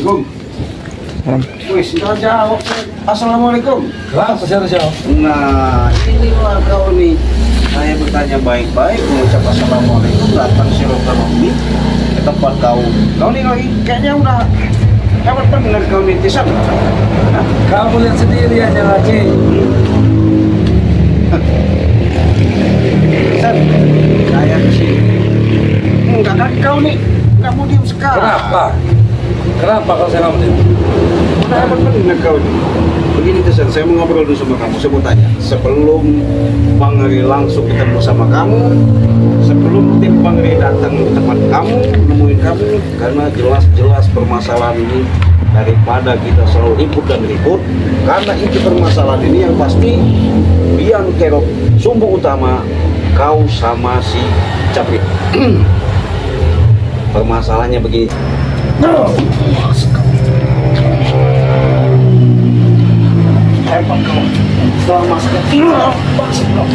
Assalamualaikum. Wih, sudah jawab. Assalamualaikum. Kenapa saya harus jawab? Nah, inilah kau nih. Saya bertanya baik-baik, mengucap assalamualaikum, datang si Romi ke tempat kau. Kau nih kayaknya udah hebat bener kau nih, Tisan. Kamu lihat sendiri aja lagi. Tisan, saya kesini. Enggak kan kau nih, nggak mau diem sekarang. Kenapa? Kenapa kalau saya nggak mau? Udah hebat bener kau nih. Begini Tisan, saya mau ngobrol dulu sama kamu. Saya mau tanya, sebelum Bang Ri langsung ketemu sama kamu, sebelum tim Bang Ri datang ke tempat kamu, nemuin kamu, karena jelas-jelas permasalahan ini daripada kita selalu ribut dan ribut, karena itu permasalahan ini yang pasti yang kerok sumber utama kau sama si Capri. Permasalahannya begini. Hebat kau, setelah masuk masuk kau.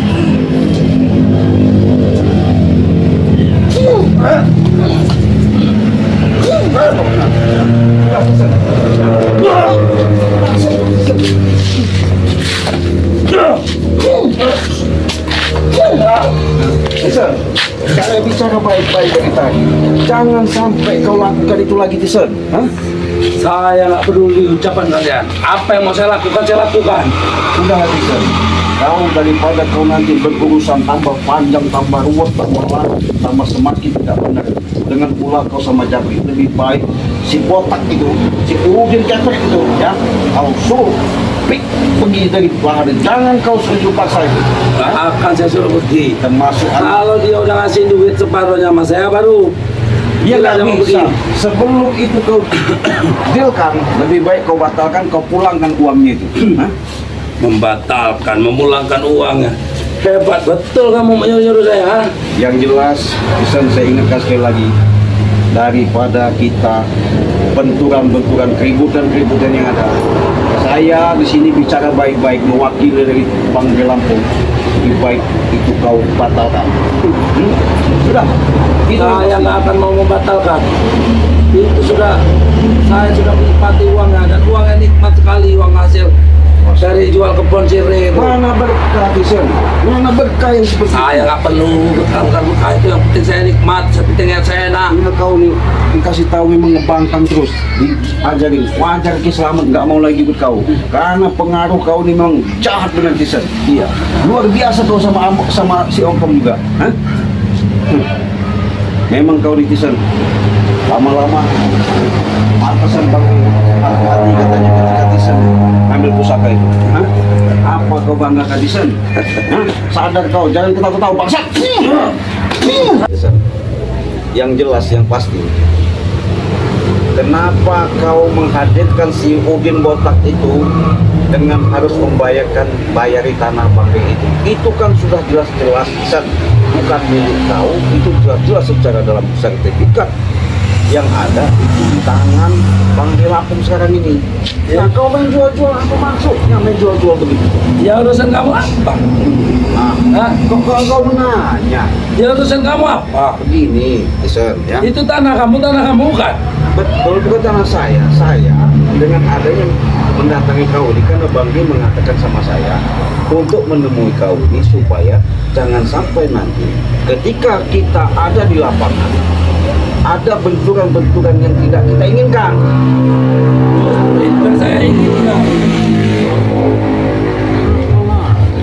Tisan, saya bicara baik-baik dari tadi. Jangan sampai kau lakukan itu lagi, Tisan. Saya nggak peduli ucapan kalian. Apa yang mau saya lakukan, saya lakukan. Udah, Tisan. Kau daripada kau nanti berurusan tambah panjang, tambah ruwet, tambah lama, tambah semakin tidak benar. Dengan pula kau sama Jabri, lebih baik si botak itu, si Udin Ketek itu, ya, kau suruh pergi dari bahari. Jangan kau setuju paksa itu. Nggak akan saya suruh pergi. Termasuk Kalau dia udah ngasih duit separuhnya sama saya, baru dia nggak nggak bisa. Sebelum itu kau dealkan, lebih baik kau batalkan, kau pulangkan uangnya itu. membatalkan, memulangkan uangnya. Hebat betul kamu menyuruh saya. Ha? Yang jelas, bisa saya ingatkan sekali lagi, daripada kita benturan-benturan, keributan-keributan yang ada, saya di sini bicara baik-baik, mewakili dari Bang Lampung. Lebih baik itu kau batalkan. Sudah. Saya nggak akan mau membatalkan. Itu sudah, saya sudah menikmati uangnya, dan uangnya nikmat sekali, uang hasil dari jual kebun sirih. Mana berkah, Tisan? Mana berkah yang seperti Saya nggak perlu berkah itu, yang penting saya nikmat, sepentingnya saya enak. ini kau nih dikasih tahu memang ngebangkang terus, diajarin wajar Ki Selamat nggak mau lagi ikut kau karena pengaruh kau nih memang jahat benar, Tisan. Iya, luar biasa kau sama si Ongkom juga. Memang kau nih, Tisan, lama-lama atasan Bang hati katanya ketika Tisan ambil pusaka itu. Apa kau banggakan, Tisan? Sadar kau, jangan ketawa-ketawa bangsa. Tisan, yang jelas, yang pasti, kenapa kau menghadirkan si Udin botak itu dengan harus bayari tanah Bang Ri itu? Itu kan sudah jelas-jelas, Tisan, bukan milik kau. Itu jelas-jelas secara dalam sertifikat yang ada itu di tangan Bang Lampung sekarang ini. Nah, kau main jual-jual, apa maksudnya main jual-jual begitu? Ya urusan kamu apa? Nah, kau menanya. Ya urusan kamu apa? Begini, Tisan, ya. Itu tanah kamu kan? Betul, bukan tanah saya. Saya dengan adanya mendatangi kau ini karena Bang Ri mengatakan sama saya untuk menemui kau ini supaya jangan sampai nanti ketika kita ada di lapangan ada benturan-benturan yang tidak kita inginkan. Itu yang saya inginkan.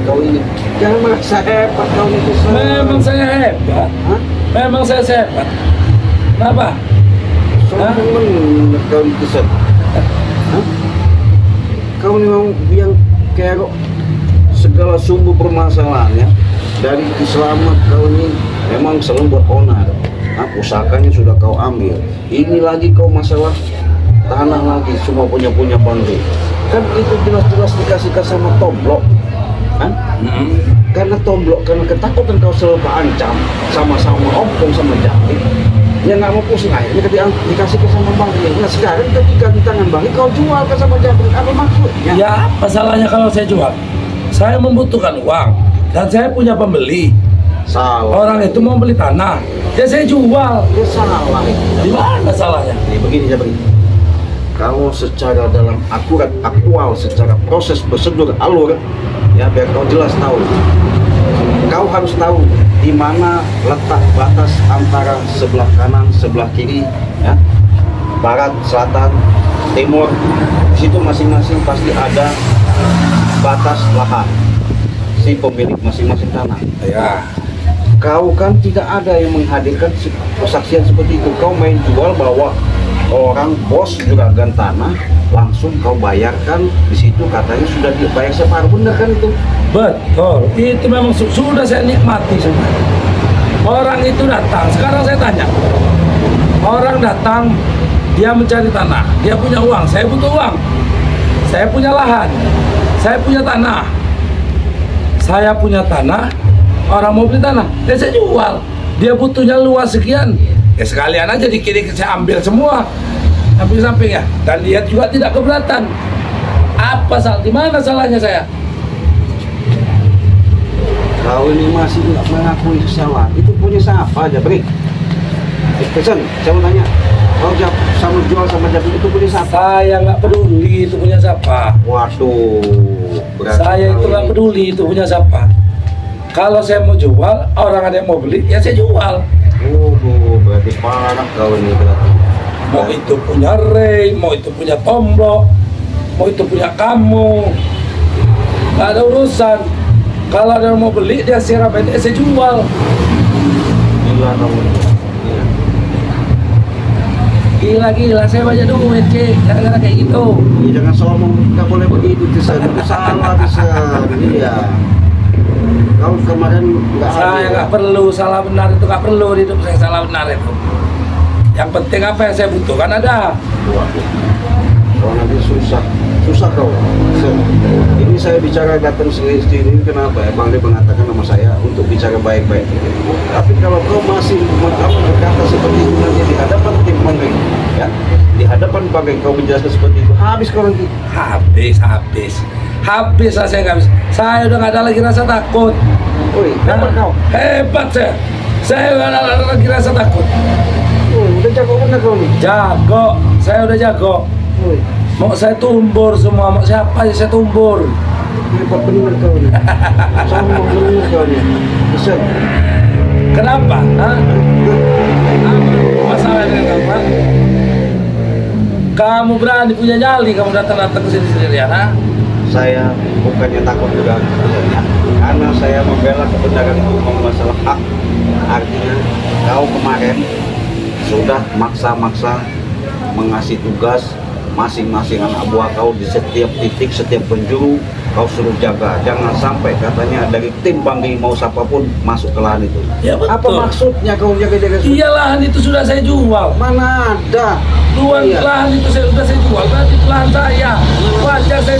Kau ini jangan merasa hebat kau itu. Memang saya hebat. Memang saya hebat. Kenapa? Sombong kau itu, Sen. Kau memang yang kerok segala sumber permasalahannya dari Ki Selamat. Kau ini memang selalu buat onar. Pusakanya sudah kau ambil. Ini lagi kau masalah tanah lagi, semua punya Bang Ri. Kan itu jelas-jelas dikasihkan sama Tomblok, kan? Karena Tomblok, karena ketakutan kau selalu terancam sama-sama Ongkom sama Jabri. Ya nggak mau pusing, akhirnya dikasih ke sama Bang Ri. Nah sekarang ketika di tangan Bang Ri kau jual ke sama Jabri, apa maksudnya? Ya apa salahnya kalau saya jual? Saya membutuhkan uang dan saya punya pembeli. Salah. Orang itu mau beli tanah, ya saya jual. Ya salah. Di mana salahnya? Begini Jabri. kalau secara dalam aktual, secara proses prosedur alur, ya biar kau jelas tahu. Kau harus tahu di mana letak batas antara sebelah kanan, sebelah kiri, ya, barat, selatan, timur. Di situ masing-masing pasti ada batas lahan si pemilik masing-masing tanah. Ya. Kau kan tidak ada yang menghadirkan kesaksian seperti itu. Kau main jual bawa orang bos juragan tanah, langsung kau bayarkan di situ, katanya sudah dibayar separuh, benar kan itu? Betul, itu memang sudah saya nikmati sebenarnya. Orang itu datang, sekarang saya tanya, orang datang, dia mencari tanah, dia punya uang, saya butuh uang, saya punya lahan, saya punya tanah, orang mau beli tanah, ya saya jual. Dia butuhnya luas sekian, ya sekalian aja dikit-dikit saya ambil semua, samping-samping ya, dan dia juga tidak keberatan. Apa di mana salahnya saya? Kau ini masih nggak mengakui kesalahan. Itu punya siapa aja, Bri? Pesan, saya mau tanya. Kau sama jual sama Jabri itu punya siapa? Saya nggak peduli itu punya siapa. Waduh, Saya itu nggak peduli itu punya siapa. Kalau saya mau jual, orang ada yang mau beli, ya saya jual. Berarti parah kau ini berarti. Mau itu punya Ray, mau itu punya Tombro, mau itu punya kamu, nggak ada urusan. Kalau ada yang mau beli, dia siram aja, saya jual. Gila kamu. Gila, saya banyak duit, Cik, gara-gara kayak gitu. Jangan sombong, nggak boleh begitu, Tisan. Itu salah, Tisan. Iya. Kau kemarin nggak ada. Saya nggak perlu salah benar itu, nggak perlu di hidup saya salah benar itu. Yang penting apa yang saya butuhkan ada. Waduh. Kau nanti susah kau. Ini saya bicara datang sini kenapa ya? Bang Lee mengatakan nama saya untuk bicara baik-baik. Tapi kalau kau masih berkata seperti itu nanti di hadapan tim Bang Lee, ya, di hadapan Bang Lee kau menjelaskan seperti itu, habis kau nanti. Habis lah, saya nggak bisa. Saya udah nggak ada lagi rasa takut. Woi, hebat kau. Hebat saya nggak ada lagi rasa takut. Udah jago bener kau nih. Jago, saya udah jago. Woi, Mau saya tumbur semua, mau siapa aja saya tumbur. hebat bener kau nih. Sombong bener kau nih. Bisa. Kenapa? Hah? Apa masalah dengan kamu? Hah? Kamu berani punya nyali, kamu datang ke sini sendirian, ha? Saya bukannya takut juga, karena saya membela kebenaran hukum masalah hak. Artinya kau kemarin sudah maksa-maksa mengasih tugas masing-masing anak buah kau di setiap titik, setiap penjuru kau suruh jaga. Jangan sampai katanya dari tim Bang Lee mau siapapun masuk ke lahan itu. Ya, betul. Apa maksudnya kau jaga-jaga? Iya, lahan itu sudah saya jual. Mana ada? Lahan itu sudah saya jual, berarti itu lahan saya. Wajar saya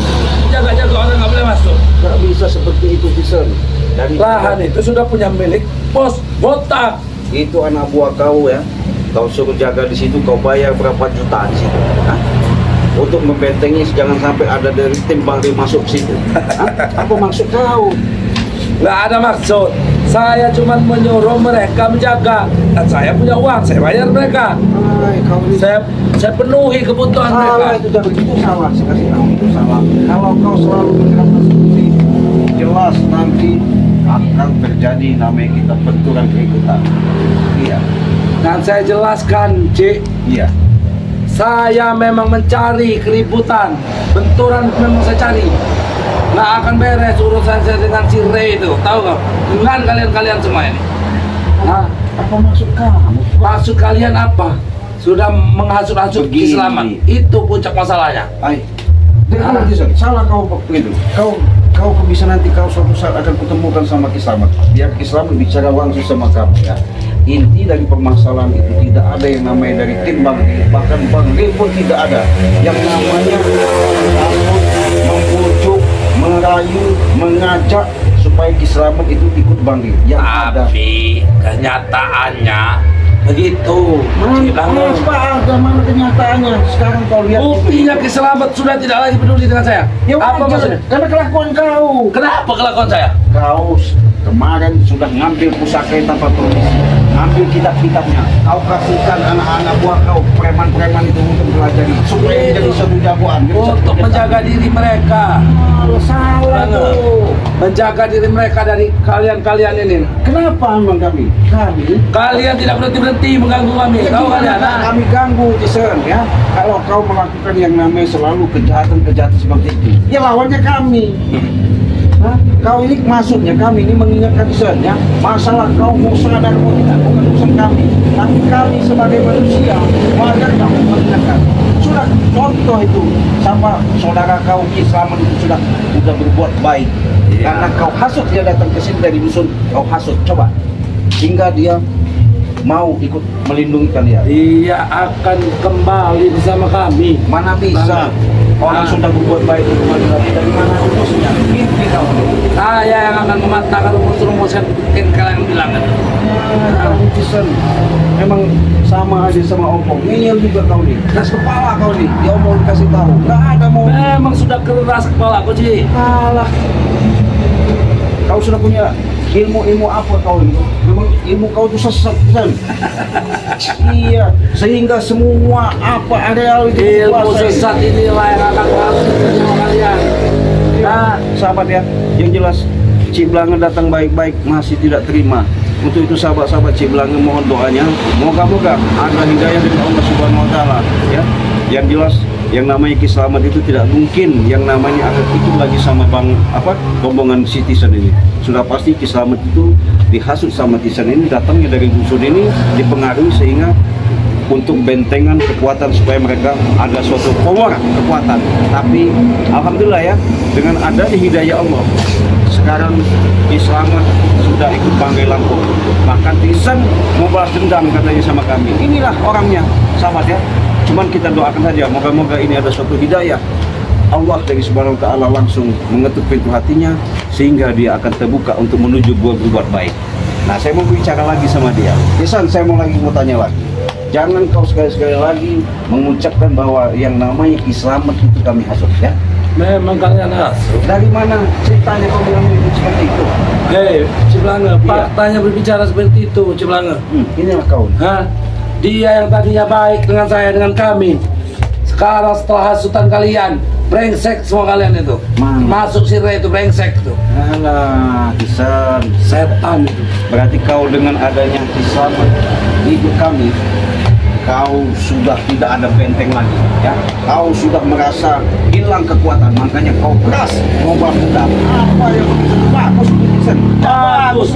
jaga-jaga orang nggak boleh masuk. Gak bisa seperti itu, Vincent. Dari Lahan itu sudah punya milik bos botak. itu anak buah kau ya. Kau suruh jaga di situ, kau bayar berapa juta di situ? Hah? Untuk membentengi jangan sampai ada dari tim Bang Lee masuk ke situ. Hah? Apa maksud kau? Nggak ada maksud. Saya cuma menyuruh mereka menjaga, dan saya punya uang, saya bayar mereka. Hai, kau ini Saya penuhi kebutuhan mereka. salah, itu jangan itu salah. Saya kasih tahu itu salah. Kalau kau selalu berkata seperti itu, jelas nanti akan terjadi namanya kita benturan keributan. Iya, Dan saya jelaskan, Cik, iya. saya memang mencari keributan, benturan memang saya cari. Nggak akan beres urusan saya dengan si Ray itu, tahu nggak? Dengan kalian semua ini. Nah, Apa maksud kamu? maksud kalian apa? Sudah menghasut-hasut Begini. keislaman. Itu puncak masalahnya. Ay, dengar salah kau begitu. Kau bisa nanti kau suatu saat akan kutemukan sama Kislamat. Biar Kislamat bicara langsung sama kamu ya. Inti dari permasalahan itu tidak ada yang namanya dari tim Bang Lee, bahkan Bang Lee pun tidak ada yang namanya membujuk, merayu, mengajak supaya Kislamat itu ikut Bang Lee. Yang ada. Tapi kenyataannya begitu. Mana kenyataannya? Sekarang kau lihat. Buktinya Kiselamat sudah tidak lagi peduli dengan saya. Ya, Apa wajar, maksudnya? karena kelakuan kau. Kenapa kelakuan saya? Kau kemarin sudah ngambil pusaka tanpa permisi. ambil kitab-kitabnya, kau kasihkan anak-anak buah kau, preman-preman itu untuk belajar supaya menjadi satu jagoan. Untuk menjaga diri mereka. Salah tuh. Menjaga diri mereka dari kalian-kalian ini. Kenapa emang kami? Kalian tidak berhenti mengganggu kami. Ya, Kau gimana kalian, kami ganggu Tisen ya. Kalau kau melakukan yang namanya selalu kejahatan-kejahatan seperti itu, ya lawannya kami. Hah? Kau ini maksudnya kami ini mengingatkan Tisen ya. Masalah kau mau sadar mau tidak bukan urusan kami, tapi kami sebagai manusia wajar kamu mengingatkan. Sudah contoh itu sama saudara kau Selamat itu sudah berbuat baik. Karena kau hasut dia datang ke sini dari dusun, kau hasut coba hingga dia mau ikut melindungi kalian. Dia akan kembali bersama kami. Mana bisa orang sudah berbuat baik itu kembali lagi, dari mana rumusnya? Mimpi kau. Saya yang akan mematahkan rumus-rumus yang mungkin kalian bilang kan. Tisen memang sama aja sama ompong. Ngeyel juga kau nih, keras kepala kau nih. Dia mau dikasih tahu, nggak ada mau. Memang sudah keras kepala aku sih. Alah, kau sudah punya ilmu apa kau ini? Memang ilmu kau itu sesat kan? Iya, sehingga semua apa areal itu Ilmu sesat inilah yang akan masuk sama kalian. Nah, sahabat ya, yang jelas Cik Blanga datang baik-baik masih tidak terima. Untuk itu sahabat-sahabat Cik Blanga mohon doanya, moga-moga ada hidayah dari Allah Subhanahu Wa Taala. Ya, yang jelas yang namanya Ki Slamet itu tidak mungkin yang namanya akan ikut lagi sama rombongan si Tisen ini. Sudah pasti Ki Slamet itu dihasut sama Tisen ini, datangnya dari dusun ini dipengaruhi sehingga untuk bentengan kekuatan supaya mereka ada suatu power kekuatan. Tapi alhamdulillah ya, dengan adanya hidayah Allah, sekarang Ki Slamet sudah ikut Banggai Lampung. Bahkan Tisen mau balas dendam katanya sama kami. Inilah orangnya, sahabat ya. Cuman kita doakan saja, moga-moga ini ada suatu hidayah Allah dari Subhanahu Wa Taala langsung mengetuk pintu hatinya sehingga dia akan terbuka untuk menuju berbuat baik. Nah, saya mau bicara lagi sama dia. Tisan, saya mau tanya lagi. Jangan kau sekali-sekali lagi mengucapkan bahwa yang namanya Ki Slamet itu kami hasut ya. Memang kalian hasut. Dari mana ceritanya kau bilang seperti itu? Cik Blanga, faktanya berbicara seperti itu, Cik Blanga. Inilah kau. Hah? Dia yang tadinya baik dengan saya, dengan kami, sekarang setelah hasutan kalian, brengsek semua kalian itu. Masuk sirah itu brengsek itu. Alah, Tisan, setan itu. Berarti kau dengan adanya Ki Slamet hidup kami, kau sudah tidak ada benteng lagi ya. Kau sudah merasa hilang kekuatan, makanya kau keras mau balas dendam. Apa yang begitu bagus Tisan?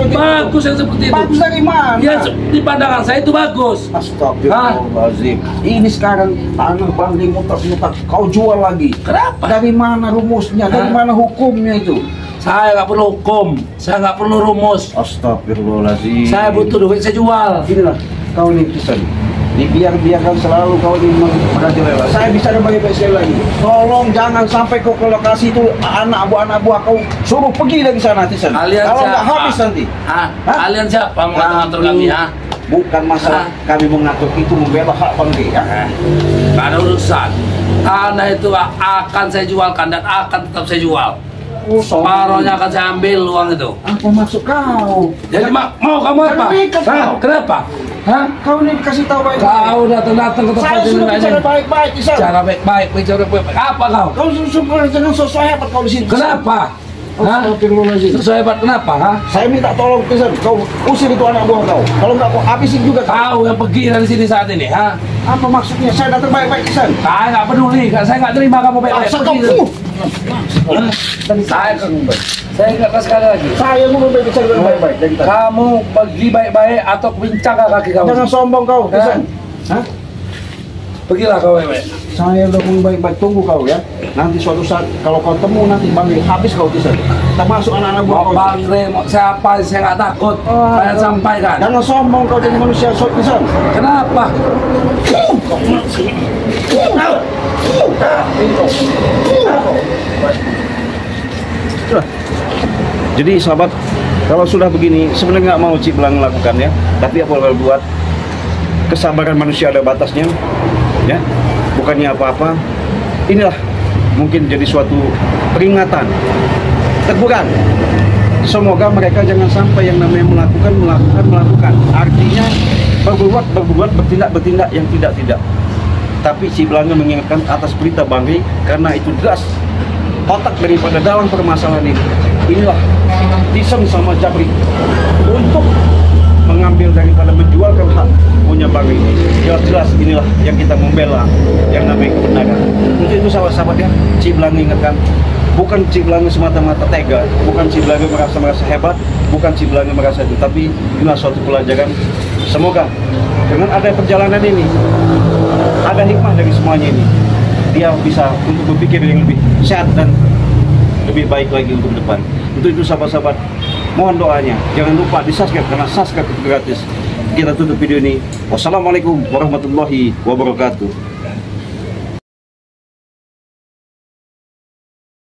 Bagus yang seperti itu. Bagus dari mana? Ya, di pandangan saya itu bagus. Astagfirullahaladzim. Ini sekarang tanah Banggai mutak-mutak kau jual lagi. Kenapa? Dari mana rumusnya? Dari mana hukumnya itu? Saya nggak perlu hukum, saya nggak perlu rumus. Astagfirullahaladzim. Saya butuh duit, saya jual. Inilah kau nih Tisan. Dibiarkan selalu kau ini merajalela. Saya bicara baik-baik sekali lagi. Tolong jangan sampai kau ke lokasi itu, anak buah kau suruh pergi dari sana Tisan. Kalau nggak habis nanti. Kalian siapa mengatur kami? Bukan masalah kami mengatur, itu membela hak Banggai ya. Nggak ada urusan. Tanah itu akan saya jualkan dan akan tetap saya jual. Separohnya akan saya ambil uang itu. Apa maksud kau? Jadi mau kamu apa? Kenapa? Hah? Kau ini kasih tahu baik-baik. Kau datang ke tempat saya ini sudah bicara baik-baik, Tisan. Cara baik-baik, bicara baik-baik. Apa kau? Kau jangan sosok hebat kau di sini. Kenapa? Hah? Sosok hebat kenapa? Hah? Saya minta tolong, Tisan. Kau usir itu anak buah kau. Kalau nggak kau habisin juga. Kau yang pergi dari sini saat ini, ha? Apa maksudnya? Saya datang baik-baik, Tisan. Saya nggak peduli, saya nggak terima kamu baik-baik. Saya ingatkan sekali lagi. Saya mau bicara baik-baik. Kamu pergi baik-baik atau bincang kaki kamu. Jangan sombong kau, Tisan. Hah? Pergilah kau baik-baik. Saya udah mau baik-baik, tunggu kau ya. Nanti suatu saat kalau kau temu nanti Banggai habis kau Tisan. Termasuk anak-anak buah kau. Banggai mau siapa? Saya nggak takut. Saya sampaikan. Jangan sombong kau jadi manusia Tisan. Kenapa? Jadi sahabat, kalau sudah begini sebenarnya nggak mau Cik Blang lakukan ya, tapi apa boleh buat, kesabaran manusia ada batasnya ya, bukannya apa-apa. Inilah mungkin jadi suatu peringatan, teguran semoga mereka jangan sampai yang namanya melakukan. Artinya berbuat, bertindak yang tidak. Tapi si Belanga mengingatkan atas berita Bang Rey, karena itu jelas otak daripada dalam permasalahan ini. Inilah Tisem sama Jabri untuk mengambil daripada menjualkan hak punya Bang Rey. Jelas inilah yang kita membela, yang namanya kebenaran. Untuk itu sahabat-sahabat ya, Ci Belanga ingatkan, bukan Ci Belanga semata-mata tega, bukan Ci Belanga merasa hebat, bukan Ci Belanga merasa itu, tapi inilah suatu pelajaran. Semoga dengan ada perjalanan ini, ada hikmah dari semuanya ini, dia bisa untuk berpikir yang lebih sehat dan lebih baik lagi untuk depan. Untuk itu sahabat-sahabat, mohon doanya, jangan lupa di subscribe karena subscribe itu gratis. Kita tutup video ini. Wassalamualaikum warahmatullahi wabarakatuh.